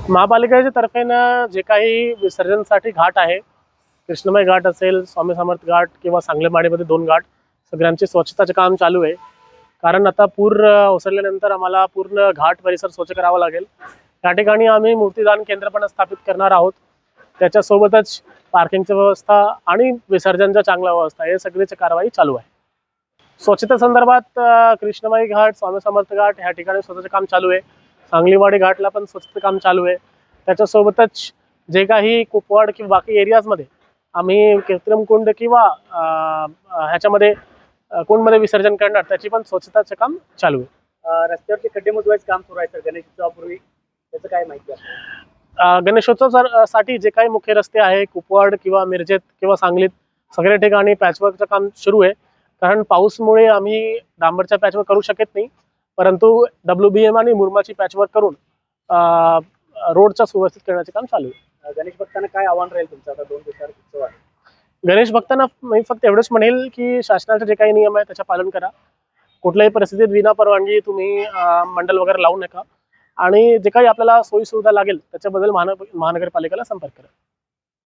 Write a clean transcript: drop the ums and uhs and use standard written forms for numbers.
महापालिकेच्या तर्फेनं जे काही विसर्जनसाठी घाट आहे, कृष्णमय घाट असेल, स्वामी समर्थ घाट किंवा सांगलेमाडीमध्ये 2 घाट, सगळ्यांची स्वच्छताचे काम चालू आहे. कारण आता पूर ओसरल्यानंतर आम्हाला पूर्ण घाट परिसर स्वच्छ करावा लागेल. त्या ठिकाणी आम्ही मूर्तीदान केंद्र पण स्थापित करणार आहोत. त्याच्यासोबतच पार्किंगची व्यवस्था आणि विसर्जनच्या चांगल्या व्यवस्था हे सगळीची कारवाई चालू आहे. स्वच्छतेसंदर्भात कृष्णमय घाट, स्वामी समर्थ घाट ह्या ठिकाणी स्वच्छतेचे काम चालू आहे. सांगलीवाडी घाटला पण स्वच्छतेचे काम चालू आहे. त्याच्यासोबतच जे काही कुपवाड किंवा बाकी एरियाजमध्ये आम्ही कृत्रिम कुंड किंवा ह्याच्यामध्ये कुंडमध्ये विसर्जन करणार त्याची पण स्वच्छताचे काम चालू आहे. रस्त्यावरचे खड्डे मुजवायचं काम सुरू आहे सर गणेशोत्सवापूर्वी, त्याचं काय माहिती आहे? गणेशोत्सवासाठी जे काही मुख्य रस्ते आहे कुपवाड किंवा मिरजेत किंवा सांगलीत सगळ्या ठिकाणी पॅचवर्कचं काम सुरू आहे. कारण पाऊसमुळे आम्ही डांबरचा पॅचवर्क करू शकत नाही, परंतु WBM आणि मुरमाची पॅचवर्क करून रोडचा सुव्यवस्थित करण्याचे काम चालू आहे. गणेश भक्तांना काय आव्हान राहील तुमचं आता 2 दिवसाचा उत्सव आहे? गणेश भक्तांना मी फक्त एवढंच म्हणेल की शासनाचे जे काही नियम आहे त्याचे पालन करा. कुठल्याही परिस्थितीत विना परवानगी तुम्ही मंडल वगैरे लावू नका आणि जे काही आपल्याला सोयी सुविधा लागेल त्याच्याबद्दल महानगरपालिकेला संपर्क करा.